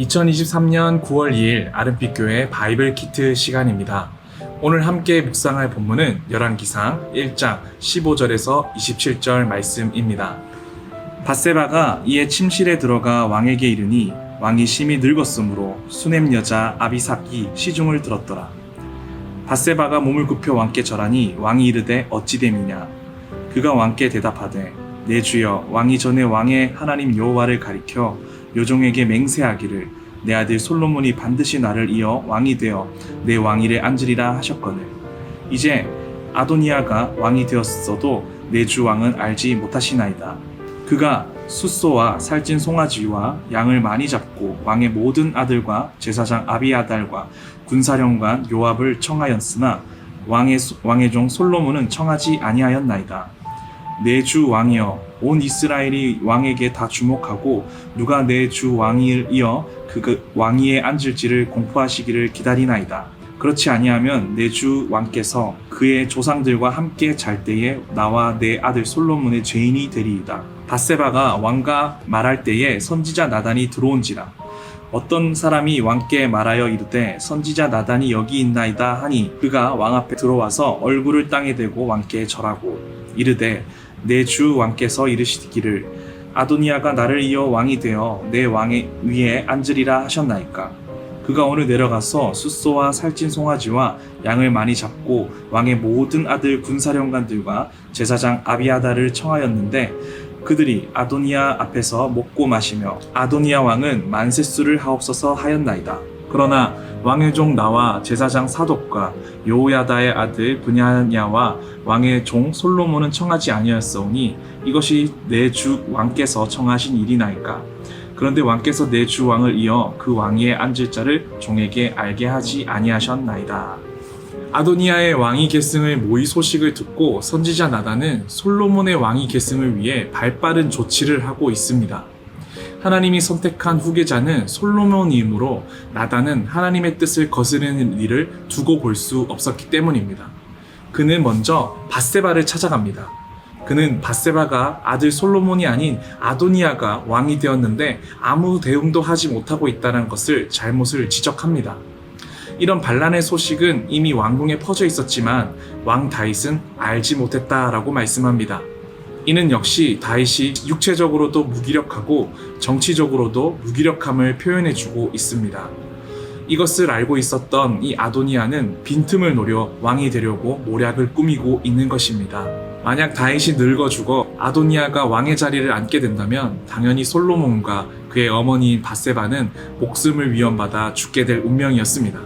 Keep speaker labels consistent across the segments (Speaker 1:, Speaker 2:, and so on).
Speaker 1: 2023년 9월 2일 아름빛교회 바이블 키트 시간입니다. 오늘 함께 묵상할 본문은 열왕기상 1장 15절에서 27절 말씀입니다. 밧세바가 이에 침실에 들어가 왕에게 이르니 왕이 심히 늙었으므로 수넴 여자 아비삭이 시중을 들었더라. 밧세바가 몸을 굽혀 왕께 절하니 왕이 이르되 어찌 됨이냐. 그가 왕께 대답하되 내 주여, 왕이 전에 왕의 하나님 여호와를 가리켜 요종에게 맹세하기를 내 아들 솔로몬이 반드시 나를 이어 왕이 되어 내 왕위에 앉으리라 하셨거늘 이제 아도니아가 왕이 되었어도 내 주 왕은 알지 못하시나이다. 그가 숫소와 살찐 송아지와 양을 많이 잡고 왕의 모든 아들과 제사장 아비아달과 군사령관 요압을 청하였으나 왕의 종 솔로몬은 청하지 아니하였나이다. 내 주 왕이여, 온 이스라엘이 왕에게 다 주목하고 누가 내 주 왕위를 이어 그 왕위에 앉을지를 공포하시기를 기다리나이다. 그렇지 아니하면 내 주 왕께서 그의 조상들과 함께 잘 때에 나와 내 아들 솔로몬의 죄인이 되리이다. 밧세바가 왕과 말할 때에 선지자 나단이 들어온지라. 어떤 사람이 왕께 말하여 이르되 선지자 나단이 여기 있나이다 하니 그가 왕 앞에 들어와서 얼굴을 땅에 대고 왕께 절하고 이르되 내 주 왕께서 이르시기를 아도니아가 나를 이어 왕이 되어 내 왕의 위에 앉으리라 하셨나이까. 그가 오늘 내려가서 숫소와 살찐 송아지와 양을 많이 잡고 왕의 모든 아들 군사령관들과 제사장 아비아달을 청하였는데 그들이 아도니아 앞에서 먹고 마시며 아도니아 왕은 만세수를 하옵소서 하였나이다. 그러나 왕의 종 나와 제사장 사독과 요야다의 아들 브냐냐와 왕의 종 솔로몬은 청하지 아니하였사오니 이것이 내 주 왕께서 청하신 일이나이까. 그런데 왕께서 내 주 왕을 이어 그 왕위에 앉을 자를 종에게 알게 하지 아니하셨나이다. 아도니아의 왕위 계승을 모의 소식을 듣고 선지자 나단은 솔로몬의 왕위 계승을 위해 발빠른 조치를 하고 있습니다. 하나님이 선택한 후계자는 솔로몬이므로 나단은 하나님의 뜻을 거스르는 일을 두고 볼 수 없었기 때문입니다. 그는 먼저 밧세바를 찾아갑니다. 그는 밧세바가 아들 솔로몬이 아닌 아도니아가 왕이 되었는데 아무 대응도 하지 못하고 있다는 것을 잘못을 지적합니다. 이런 반란의 소식은 이미 왕궁에 퍼져 있었지만 왕 다윗은 알지 못했다라고 말씀합니다. 이는 역시 다윗이 육체적으로도 무기력하고 정치적으로도 무기력함을 표현해주고 있습니다. 이것을 알고 있었던 이 아도니아는 빈틈을 노려 왕이 되려고 모략을 꾸미고 있는 것입니다. 만약 다윗이 늙어 죽어 아도니아가 왕의 자리를 앉게 된다면 당연히 솔로몬과 그의 어머니인 밧세바는 목숨을 위험받아 죽게 될 운명이었습니다.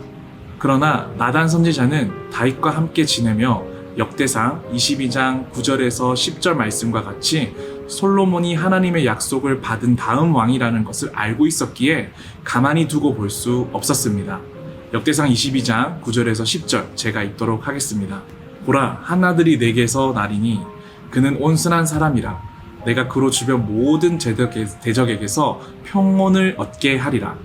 Speaker 1: 그러나 나단 선지자는 다윗과 함께 지내며 역대상 22장 9절에서 10절 말씀과 같이 솔로몬이 하나님의 약속을 받은 다음 왕이라는 것을 알고 있었기에 가만히 두고 볼 수 없었습니다. 역대상 22장 9절에서 10절 제가 읽도록 하겠습니다. 보라, 한 아들이 내게서 나리니 그는 온순한 사람이라. 내가 그로 주변 모든 대적에게서 평온을 얻게 하리라.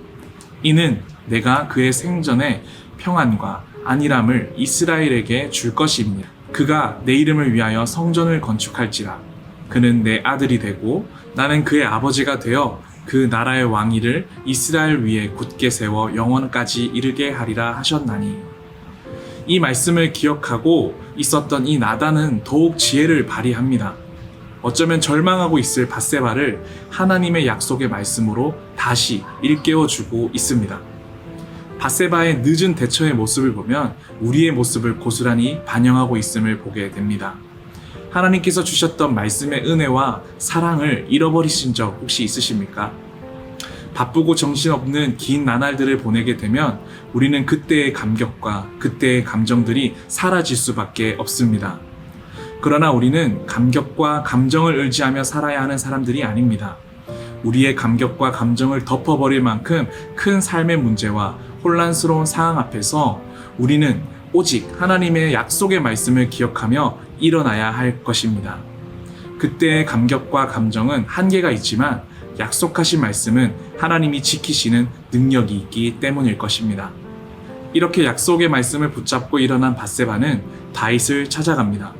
Speaker 1: 이는 내가 그의 생전에 평안과 안일함을 이스라엘에게 줄 것임이니라. 그가 내 이름을 위하여 성전을 건축할지라. 그는 내 아들이 되고 나는 그의 아버지가 되어 그 나라의 왕위를 이스라엘 위에 굳게 세워 영원까지 이르게 하리라 하셨나니. 이 말씀을 기억하고 있었던 이 나단은 더욱 지혜를 발휘합니다. 어쩌면 절망하고 있을 밧세바를 하나님의 약속의 말씀으로 다시 일깨워주고 있습니다. 밧세바의 늦은 대처의 모습을 보면 우리의 모습을 고스란히 반영하고 있음을 보게 됩니다. 하나님께서 주셨던 말씀의 은혜와 사랑을 잃어버리신 적 혹시 있으십니까? 바쁘고 정신없는 긴 나날들을 보내게 되면 우리는 그때의 감격과 그때의 감정들이 사라질 수밖에 없습니다. 그러나 우리는 감격과 감정을 의지하며 살아야 하는 사람들이 아닙니다. 우리의 감격과 감정을 덮어버릴 만큼 큰 삶의 문제와 혼란스러운 상황 앞에서 우리는 오직 하나님의 약속의 말씀을 기억하며 일어나야 할 것입니다. 그때의 감격과 감정은 한계가 있지만 약속하신 말씀은 하나님이 지키시는 능력이 있기 때문일 것입니다. 이렇게 약속의 말씀을 붙잡고 일어난 밧세바는 다윗을 찾아갑니다.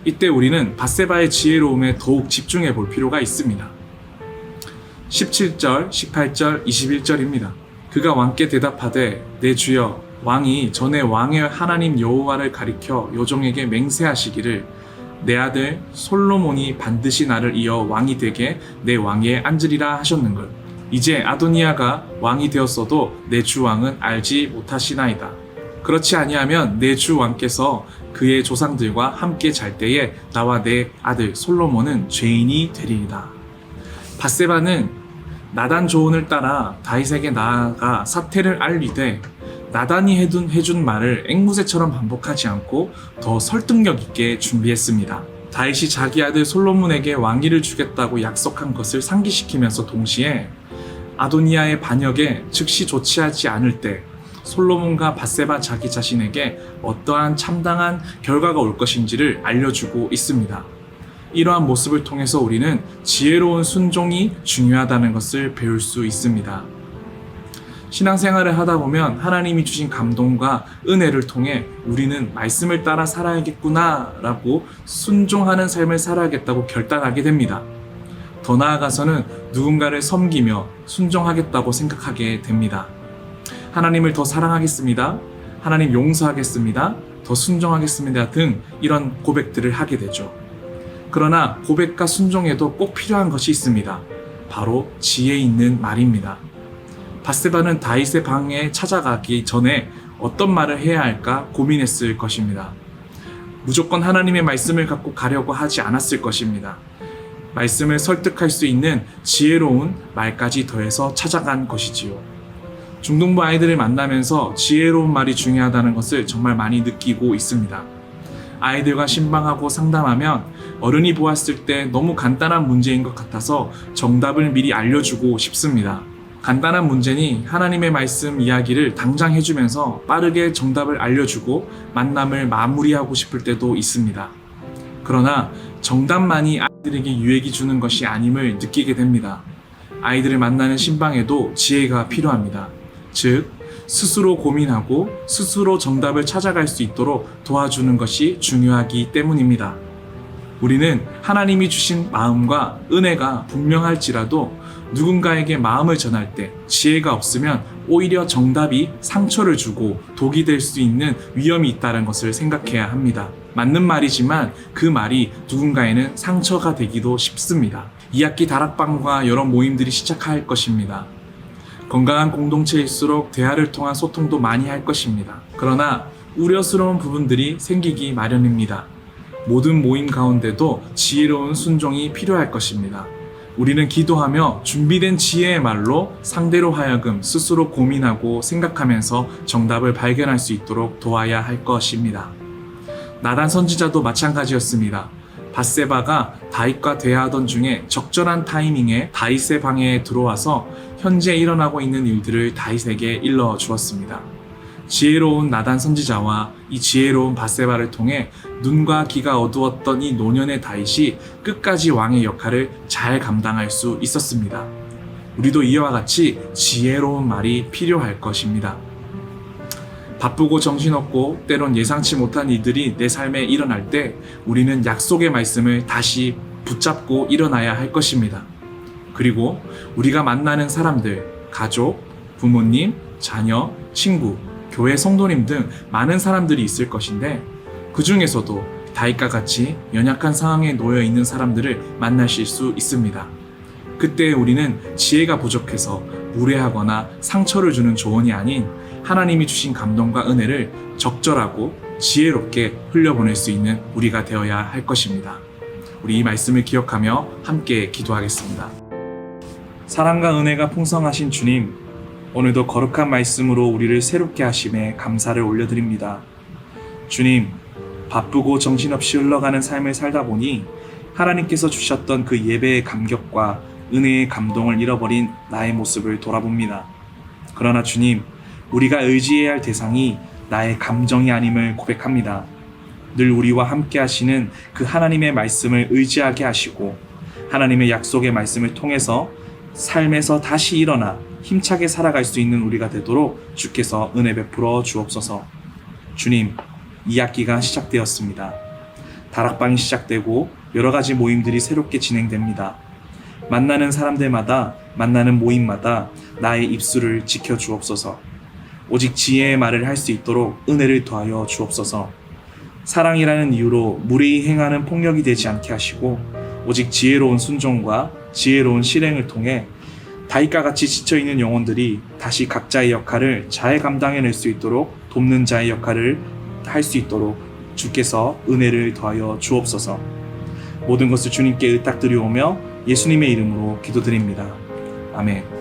Speaker 1: 이때 우리는 밧세바의 지혜로움에 더욱 집중해 볼 필요가 있습니다. 17절, 18절, 21절입니다. 그가 왕께 대답하되 내 주여 왕이 전에 왕의 하나님 여호와를 가리켜 요종에게 맹세하시기를 내 아들 솔로몬이 반드시 나를 이어 왕이 되게 내 왕위에 앉으리라 하셨는걸. 이제 아도니아가 왕이 되었어도 내 주 왕은 알지 못하시나이다. 그렇지 아니하면 내 주 왕께서 그의 조상들과 함께 잘 때에 나와 내 아들 솔로몬은 죄인이 되리이다. 밧세바는 나단 조언을 따라 다윗에게 나아가 사태를 알리되 나단이 해준 말을 앵무새처럼 반복하지 않고 더 설득력 있게 준비했습니다. 다윗이 자기 아들 솔로몬에게 왕위를 주겠다고 약속한 것을 상기시키면서 동시에 아도니아의 반역에 즉시 조치하지 않을 때 솔로몬과 밧세바 자기 자신에게 어떠한 참당한 결과가 올 것인지를 알려주고 있습니다. 이러한 모습을 통해서 우리는 지혜로운 순종이 중요하다는 것을 배울 수 있습니다. 신앙생활을 하다 보면 하나님이 주신 감동과 은혜를 통해 우리는 말씀을 따라 살아야겠구나 라고 순종하는 삶을 살아야겠다고 결단하게 됩니다. 더 나아가서는 누군가를 섬기며 순종하겠다고 생각하게 됩니다. 하나님을 더 사랑하겠습니다. 하나님 용서하겠습니다. 더 순종하겠습니다. 등 이런 고백들을 하게 되죠. 그러나 고백과 순종에도 꼭 필요한 것이 있습니다. 바로 지혜 있는 말입니다. 밧세바는 다윗의 방에 찾아가기 전에 어떤 말을 해야 할까 고민했을 것입니다. 무조건 하나님의 말씀을 갖고 가려고 하지 않았을 것입니다. 말씀을 설득할 수 있는 지혜로운 말까지 더해서 찾아간 것이지요. 중동부 아이들을 만나면서 지혜로운 말이 중요하다는 것을 정말 많이 느끼고 있습니다. 아이들과 신방하고 상담하면 어른이 보았을 때 너무 간단한 문제인 것 같아서 정답을 미리 알려주고 싶습니다. 간단한 문제니 하나님의 말씀 이야기를 당장 해주면서 빠르게 정답을 알려주고 만남을 마무리하고 싶을 때도 있습니다. 그러나 정답만이 아이들에게 유익이 주는 것이 아님을 느끼게 됩니다. 아이들을 만나는 신방에도 지혜가 필요합니다. 즉, 스스로 고민하고 스스로 정답을 찾아갈 수 있도록 도와주는 것이 중요하기 때문입니다. 우리는 하나님이 주신 마음과 은혜가 분명할지라도 누군가에게 마음을 전할 때 지혜가 없으면 오히려 정답이 상처를 주고 독이 될 수 있는 위험이 있다는 것을 생각해야 합니다. 맞는 말이지만 그 말이 누군가에는 상처가 되기도 쉽습니다. 2학기 다락방과 여러 모임들이 시작할 것입니다. 건강한 공동체일수록 대화를 통한 소통도 많이 할 것입니다. 그러나 우려스러운 부분들이 생기기 마련입니다. 모든 모임 가운데도 지혜로운 순종이 필요할 것입니다. 우리는 기도하며 준비된 지혜의 말로 상대로 하여금 스스로 고민하고 생각하면서 정답을 발견할 수 있도록 도와야 할 것입니다. 나단 선지자도 마찬가지였습니다. 밧세바가 다윗과 대화하던 중에 적절한 타이밍에 다윗의 방에 들어와서 현재 일어나고 있는 일들을 다윗에게 일러 주었습니다. 지혜로운 나단 선지자와 이 지혜로운 밧세바를 통해 눈과 귀가 어두웠던 이 노년의 다윗이 끝까지 왕의 역할을 잘 감당할 수 있었습니다. 우리도 이와 같이 지혜로운 말이 필요할 것입니다. 바쁘고 정신없고 때론 예상치 못한 일들이 내 삶에 일어날 때 우리는 약속의 말씀을 다시 붙잡고 일어나야 할 것입니다. 그리고 우리가 만나는 사람들, 가족, 부모님, 자녀, 친구, 교회 성도님 등 많은 사람들이 있을 것인데 그 중에서도 다윗과 같이 연약한 상황에 놓여 있는 사람들을 만나실 수 있습니다. 그때 우리는 지혜가 부족해서 무례하거나 상처를 주는 조언이 아닌 하나님이 주신 감동과 은혜를 적절하고 지혜롭게 흘려보낼 수 있는 우리가 되어야 할 것입니다. 우리 이 말씀을 기억하며 함께 기도하겠습니다. 사랑과 은혜가 풍성하신 주님, 오늘도 거룩한 말씀으로 우리를 새롭게 하심에 감사를 올려드립니다. 주님, 바쁘고 정신없이 흘러가는 삶을 살다 보니 하나님께서 주셨던 그 예배의 감격과 은혜의 감동을 잃어버린 나의 모습을 돌아봅니다. 그러나 주님, 우리가 의지해야 할 대상이 나의 감정이 아님을 고백합니다. 늘 우리와 함께 하시는 그 하나님의 말씀을 의지하게 하시고 하나님의 약속의 말씀을 통해서 삶에서 다시 일어나 힘차게 살아갈 수 있는 우리가 되도록 주께서 은혜 베풀어 주옵소서. 주님, 2학기가 시작되었습니다. 다락방이 시작되고 여러 가지 모임들이 새롭게 진행됩니다. 만나는 사람들마다, 만나는 모임마다 나의 입술을 지켜 주옵소서. 오직 지혜의 말을 할 수 있도록 은혜를 더하여 주옵소서. 사랑이라는 이유로 무례히 행하는 폭력이 되지 않게 하시고 오직 지혜로운 순종과 지혜로운 실행을 통해 다윗과 같이 지쳐있는 영혼들이 다시 각자의 역할을 잘 감당해낼 수 있도록 돕는 자의 역할을 할 수 있도록 주께서 은혜를 더하여 주옵소서. 모든 것을 주님께 의탁드리오며 예수님의 이름으로 기도드립니다. 아멘.